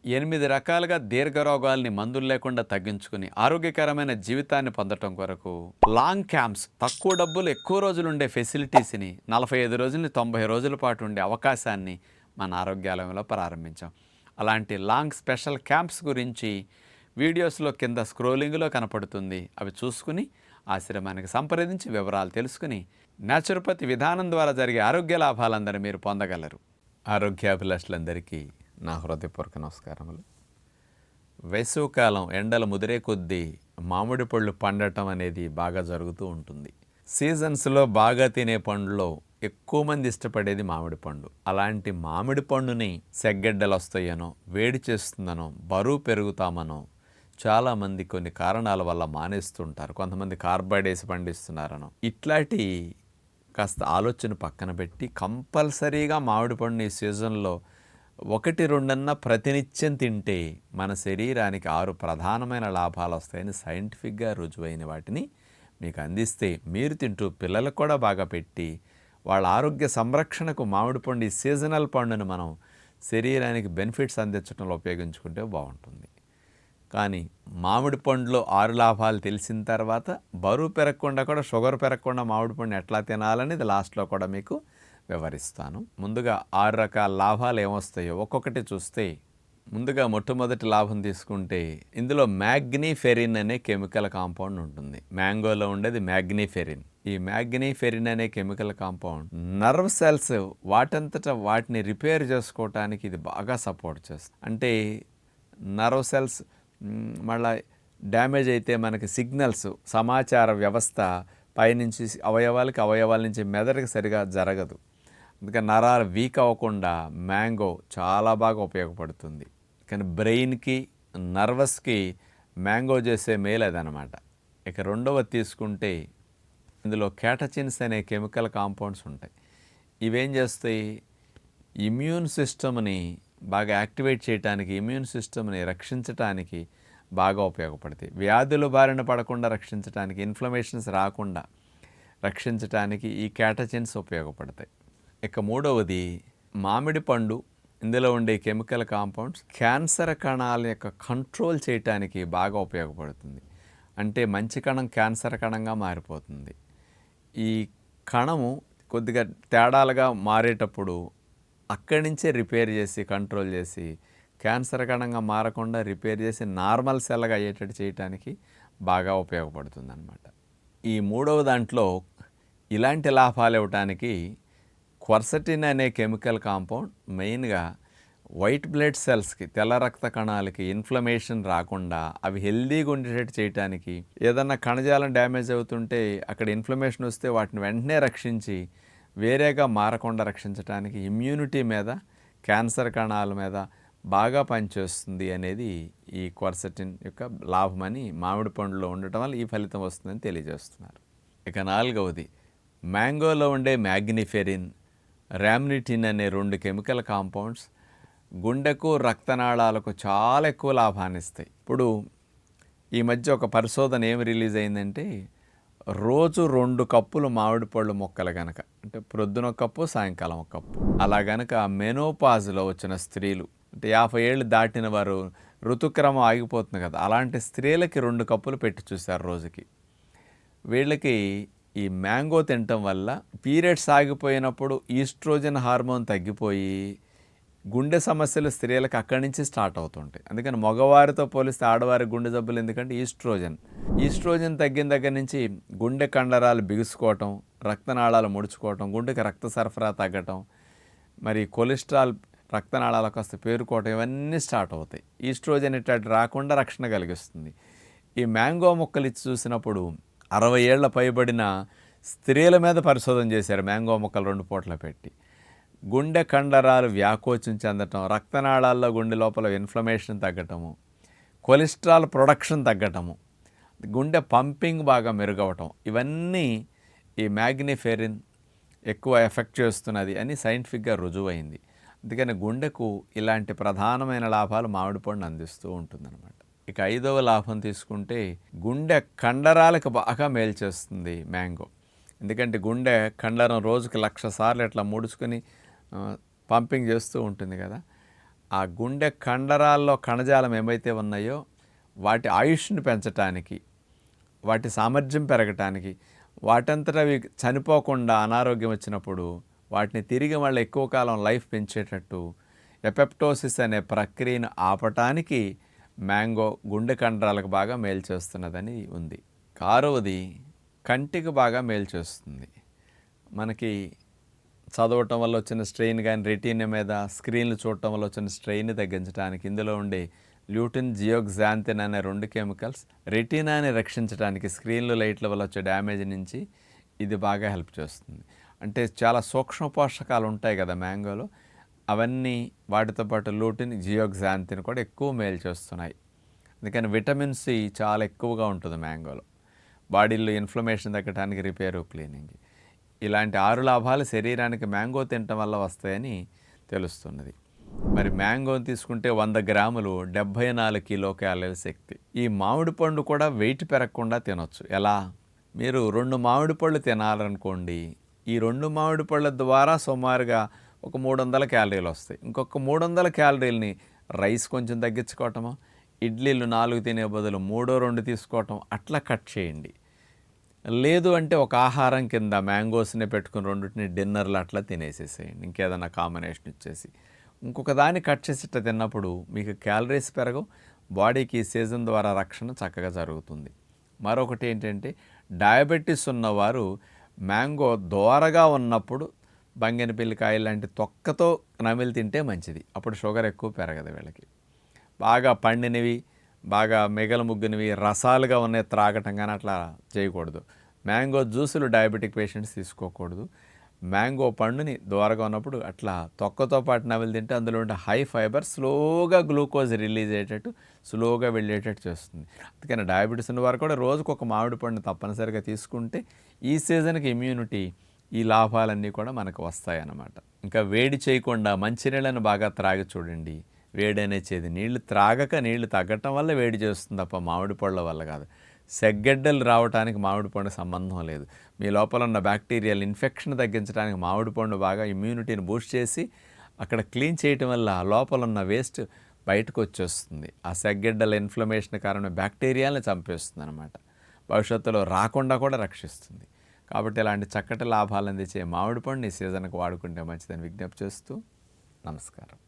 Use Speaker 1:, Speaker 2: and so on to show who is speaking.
Speaker 1: 8 రకాలుగా దీర్ఘరోగాల్ని మందులు లేకుండా తగ్గించుకుని ఆరోగ్యకరమైన జీవితాన్ని పొందటం కొరకు లాంగ్ క్యాంప్స్, తక్కువ డబ్బులు ఎక్కువ రోజులు ఉండే ఫెసిలిటీస్ని 45 రోజుల నుంచి 90 రోజుల పాటు ఉండే అవకాశాన్ని మన ఆరోగ్యాలయంలో ప్రారంభించాం. అలాంటి లాంగ్ స్పెషల్ క్యాంప్స్ గురించి వీడియోస్లో కింద స్క్రోలింగ్లో కనపడుతుంది. అవి చూసుకుని ఆశ్రమానికి సంప్రదించి వివరాలు తెలుసుకుని న్యాచురోపతి విధానం ద్వారా జరిగే ఆరోగ్య లాభాలందరూ మీరు పొందగలరు. ఆరోగ్యాభిలాషులందరికీ నా హృదయపూర్వక నమస్కారములు. వేసవికాలం ఎండలు ముదిరే కొద్దీ మామిడి పళ్ళు పండటం అనేది బాగా జరుగుతూ ఉంటుంది. సీజన్స్లో బాగా తినే పండులో ఎక్కువ మంది ఇష్టపడేది మామిడి పండు. అలాంటి మామిడి పండుని సెగ్గెడ్డలు వస్తాయనో, వేడి చేస్తుందనో, బరువు పెరుగుతామనో చాలామంది కొన్ని కారణాల వల్ల మానేస్తుంటారు. కొంతమంది కార్బైడ్ వేసి పండిస్తున్నారనో. ఇట్లాంటి కాస్త ఆలోచన పక్కన పెట్టి కంపల్సరీగా మామిడి పండుని ఈ సీజన్లో 1-2 ప్రతినిత్యం తింటే మన శరీరానికి 6 ప్రధానమైన లాభాలు వస్తాయని సైంటిఫిక్గా రుజువైన వాటిని మీకు అందిస్తే మీరు తింటూ పిల్లలకు కూడా బాగా పెట్టి వాళ్ళ ఆరోగ్య సంరక్షణకు మామిడి పండు ఈ సీజనల్ పండును మనం శరీరానికి బెనిఫిట్స్ అందించడంలో ఉపయోగించుకుంటే బాగుంటుంది. కానీ మామిడి పండులో 6 లాభాలు తెలిసిన తర్వాత బరువు పెరగకుండా కూడా, షుగర్ పెరగకుండా మామిడి పండుని ఎట్లా తినాలనేది లాస్ట్లో కూడా మీకు వివరిస్తాను. ముందుగా 6 రకాల లాభాలు ఏమొస్తాయో ఒక్కొక్కటి చూస్తే, ముందుగా మొట్టమొదటి లాభం తీసుకుంటే ఇందులో మ్యాగ్నీఫెరిన్ అనే కెమికల్ కాంపౌండ్ ఉంటుంది. మ్యాంగోలో ఉండేది మ్యాగ్నీఫెరిన్. ఈ మ్యాగ్నీఫెరిన్ అనే కెమికల్ కాంపౌండ్ నర్వ్ సెల్స్ వాటంతటా వాటిని రిపేర్ చేసుకోవటానికి ఇది బాగా సపోర్ట్ చేస్తుంది. అంటే నర్వ్ సెల్స్ మళ్ళీ డ్యామేజ్ అయితే మనకి సిగ్నల్స్, సమాచార వ్యవస్థ పైనుంచి అవయవాల నుంచి మెదడుకి సరిగా జరగదు. అందుకని నరాలు వీక్ అవ్వకుండా మ్యాంగో చాలా బాగా ఉపయోగపడుతుంది. కానీ బ్రెయిన్కి, నర్వస్కి మ్యాంగో చేసే మేలు అదనమాట. ఇక రెండవది తీసుకుంటే ఇందులో క్యాటచిన్స్ అనే కెమికల్ కాంపౌండ్స్ ఉంటాయి. ఇవేం చేస్తాయి? ఇమ్యూన్ సిస్టమ్ని బాగా యాక్టివేట్ చేయడానికి, ఇమ్యూన్ సిస్టమ్ని రక్షించడానికి బాగా ఉపయోగపడతాయి. వ్యాధుల బారిన పడకుండా రక్షించడానికి, ఇన్ఫ్లమేషన్స్ రాకుండా రక్షించడానికి ఈ క్యాటచిన్స్ ఉపయోగపడతాయి. ఇక మూడవది మామిడి పండు. ఇందులో ఉండే కెమికల్ కాంపౌండ్స్ క్యాన్సర్ కణాల యొక్క కంట్రోల్ చేయడానికి బాగా ఉపయోగపడుతుంది. అంటే మంచి కణం క్యాన్సర్ కణంగా మారిపోతుంది. ఈ కణము కొద్దిగా తేడాలుగా మారేటప్పుడు అక్కడి నుంచే రిపేర్ చేసి, కంట్రోల్ చేసి, క్యాన్సర్ కణంగా మారకుండా రిపేర్ చేసి నార్మల్ సెల్గా అయ్యేటట్టు చేయడానికి బాగా ఉపయోగపడుతుంది అన్నమాట. ఈ మూడవ దాంట్లో ఇలాంటి లాభాలు ఇవ్వటానికి క్వర్సెటిన్ అనే కెమికల్ కాంపౌండ్ మెయిన్గా వైట్ బ్లడ్ సెల్స్కి, తెల్ల రక్త కణాలకి ఇన్ఫ్లమేషన్ రాకుండా అవి హెల్దీగా ఉండేటట్టు చేయడానికి, ఏదన్నా కణజాలం డ్యామేజ్ అవుతుంటే అక్కడ ఇన్ఫ్లమేషన్ వస్తే వాటిని వెంటనే రక్షించి వేరేగా మారకుండా రక్షించడానికి, ఇమ్యూనిటీ మీద, క్యాన్సర్ కణాల మీద బాగా పనిచేస్తుంది అనేది ఈ క్వర్సెటిన్ యొక్క లాభమని మామిడి పండులో ఉండటం వల్ల ఈ ఫలితం వస్తుందని తెలియజేస్తున్నారు. ఇక నాలుగవది మ్యాంగోలో ఉండే మ్యాగ్నిఫెరిన్, ర్యామ్నిటిన్ అనే 2 కెమికల్ కాంపౌండ్స్ గుండెకు, రక్తనాళాలకు చాలా ఎక్కువ లాభాన్ని ఇస్తాయి. ఇప్పుడు ఈ మధ్య ఒక పరిశోధన ఏమి రిలీజ్ అయిందంటే, రోజు 2 కప్పులు మామిడి పళ్ళు మొక్కలు గనక, అంటే ప్రొద్దున ఒక కప్పు, సాయంకాలం ఒక కప్పు, అలా గనక మెనోపాజ్లో వచ్చిన స్త్రీలు, అంటే 50 ఏళ్ళు దాటిన వారు, ఋతుక్రమం ఆగిపోతుంది కదా, అలాంటి స్త్రీలకి 2 కప్పులు పెట్టి చూశారు రోజుకి. వీళ్ళకి ఈ మ్యాంగో తినటం వల్ల పీరియడ్స్ ఆగిపోయినప్పుడు ఈస్ట్రోజన్ హార్మోన్ తగ్గిపోయి గుండె సమస్యలు స్త్రీలకు అక్కడి నుంచి స్టార్ట్ అవుతుంటాయి. అందుకని మగవారితో పోలిస్తే ఆడవారి గుండె జబ్బులు ఎందుకంటే ఈస్ట్రోజన్ తగ్గిన దగ్గర నుంచి గుండె కండరాలు బిగుసుకోవటం, రక్తనాళాలు ముడుచుకోవటం, గుండెకి రక్త సరఫరా తగ్గటం, మరి కొలెస్ట్రాల్ రక్తనాళాలకు వస్తే పేరుకోవటం, ఇవన్నీ స్టార్ట్ అవుతాయి. ఈస్ట్రోజన్ ఇట్లాంటి రాకుండా రక్షణ కలిగిస్తుంది. ఈ మ్యాంగో మొక్కలు ఇచ్చి చూసినప్పుడు 60 ఏళ్ల పైబడిన స్త్రీల మీద పరిశోధన చేశారు. మ్యాంగో మొక్కలు 2 పూటలు పెట్టి గుండె కండరాలు వ్యాకోచం చెందటం, రక్తనాళాల్లో గుండె లోపల ఇన్ఫ్లమేషన్ తగ్గటము, కొలెస్ట్రాల్ ప్రొడక్షన్ తగ్గటము, గుండె పంపింగ్ బాగా మెరుగవటం, ఇవన్నీ ఈ మ్యాగ్నిఫెరిన్ ఎక్కువ ఎఫెక్ట్ చేస్తున్నది అని సైంటిఫిక్గా రుజువైంది. అందుకని గుండెకు ఇలాంటి ప్రధానమైన లాభాలు మామిడి పండు అందిస్తూ ఉంటుందన్నమాట. ఇక 5వ లాభం తీసుకుంటే గుండె కండరాలకు బాగా మేలు చేస్తుంది మ్యాంగో. ఎందుకంటే గుండె కండరం రోజుకి 1,00,000 సార్లు ఇట్లా ముడుచుకొని పంపింగ్ చేస్తూ ఉంటుంది కదా. ఆ గుండె కండరాల్లో కణజాలం ఏమైతే ఉన్నాయో వాటి ఆయుష్ని పెంచటానికి, వాటి సామర్థ్యం పెరగటానికి, వాటంతట అవి చనిపోకుండా అనారోగ్యం వచ్చినప్పుడు వాటిని తిరిగి మళ్ళీ ఎక్కువ కాలం లైఫ్ పెంచేటట్టు ఎపెప్టోసిస్ అనే ప్రక్రియను ఆపటానికి మ్యాంగో గుండె కండరాలకు బాగా మేలు చేస్తున్నదని ఉంది. ఆరవది కంటికి బాగా మేలు చేస్తుంది. మనకి చదవటం వల్ల వచ్చిన స్ట్రెయిన్ కానీ, రెటీనా మీద స్క్రీన్లు చూడటం వల్ల వచ్చిన స్ట్రెయిన్ తగ్గించడానికి ఇందులో ఉండే ల్యూటిన్, జియోగ్జాంతిన్ అనే 2 కెమికల్స్ రెటీనాని రక్షించడానికి, స్క్రీన్లు లైట్ల వల్ల వచ్చే డ్యామేజ్ నుంచి ఇది బాగా హెల్ప్ చేస్తుంది. అంటే చాలా సూక్ష్మ పోషకాలు ఉంటాయి కదా మ్యాంగోలో, అవన్నీ వాటితో పాటు ల్యూటిన్, జియోగ్జాంతిన్ కూడా ఎక్కువ మేలు చేస్తున్నాయి. అందుకని విటమిన్ సి చాలా ఎక్కువగా ఉంటుంది మ్యాంగోలో. బాడీలో ఇన్ఫ్లమేషన్ తగ్గడానికి, రిపేరు, క్లీనింగ్, ఇలాంటి 6 లాభాలు శరీరానికి మ్యాంగో తినటం వల్ల వస్తాయని తెలుస్తున్నది. మరి మ్యాంగోని తీసుకుంటే 100 గ్రాములు 74 కిలో క్యాలరీల శక్తి. ఈ మామిడి పండు కూడా వెయిట్ పెరగకుండా తినొచ్చు. ఎలా? మీరు 2 మామిడి పళ్ళు తినాలనుకోండి, ఈ 2 మామిడి పళ్ళ ద్వారా సుమారుగా ఒక 300 క్యాలరీలు వస్తాయి. ఇంకొక 300 క్యాలరీలని రైస్ కొంచెం తగ్గించుకోవటమో, ఇడ్లీలు 4 తినే బదులు 3-2 తీసుకోవటం, అట్లా కట్ చేయండి. లేదు అంటే ఒక ఆహారం కింద మ్యాంగోస్ని పెట్టుకుని 2టిని డిన్నర్లు అట్లా తినేసేసేయండి, ఇంకేదన్నా కాంబినేషన్ ఇచ్చేసి. ఇంకొక దాన్ని కట్ చేసి ఇట్లా తిన్నప్పుడు మీకు క్యాలరీస్ పెరగవు, బాడీకి సీజన్ ద్వారా రక్షణ చక్కగా జరుగుతుంది. మరొకటి ఏంటంటే, డయాబెటీస్ ఉన్నవారు మ్యాంగో దోరగా ఉన్నప్పుడు బంగినపల్లికాయ లాంటి తొక్కతో నమిలి తింటే మంచిది. అప్పుడు షుగర్ ఎక్కువ పెరగదు వీళ్ళకి. బాగా పండినవి, బాగా మిగల ముగ్గినవి, రసాలుగా ఉన్నాయి త్రాగటం కానీ అట్లా చేయకూడదు. మ్యాంగో జ్యూసులు డయాబెటిక్ పేషెంట్స్ తీసుకోకూడదు. మ్యాంగో పండుని దోరగా ఉన్నప్పుడు అట్లా తొక్కతో పాటు నమిలి తింటే అందులో ఉండే హై ఫైబర్ స్లోగా గ్లూకోజ్ రిలీజ్ అయ్యేటట్టు, స్లోగా వెళ్ళేటట్టు చేస్తుంది. అందుకని డయాబెటీస్ ఉన్న వారు కూడా రోజుకు ఒక మామిడి పండు తప్పనిసరిగా తీసుకుంటే ఈ సీజన్కి ఇమ్యూనిటీ, ఈ లాభాలన్నీ కూడా మనకు వస్తాయన్నమాట. ఇంకా వేడి చేయకుండా మంచినీళ్ళని బాగా త్రాగి చూడండి. వేడి అనేచేది నీళ్లు త్రాగక నీళ్లు తగ్గటం వల్ల వేడి చేస్తుంది తప్ప మామిడి పళ్ళ వల్ల కాదు. సెగ్గడ్డలు రావడానికి మామిడి పండు సంబంధం లేదు. మీ లోపల ఉన్న బ్యాక్టీరియల్ ఇన్ఫెక్షన్ తగ్గించడానికి మామిడి పండు బాగా ఇమ్యూనిటీని బూస్ట్ చేసి అక్కడ క్లీన్ చేయటం వల్ల లోపల ఉన్న వేస్ట్ బయటకు వచ్చేస్తుంది. ఆ సెగ్గడ్డల ఇన్ఫ్లమేషన్ కారణం బ్యాక్టీరియాలను చంపేస్తుంది అనమాట. భవిష్యత్తులో రాకుండా కూడా రక్షిస్తుంది. కాబట్టి ఇలాంటి చక్కటి లాభాలు అందించే మామిడి పండు ఈ సీజన్కి వాడుకుంటే మంచిదని విజ్ఞప్తి చేస్తూ నమస్కారం.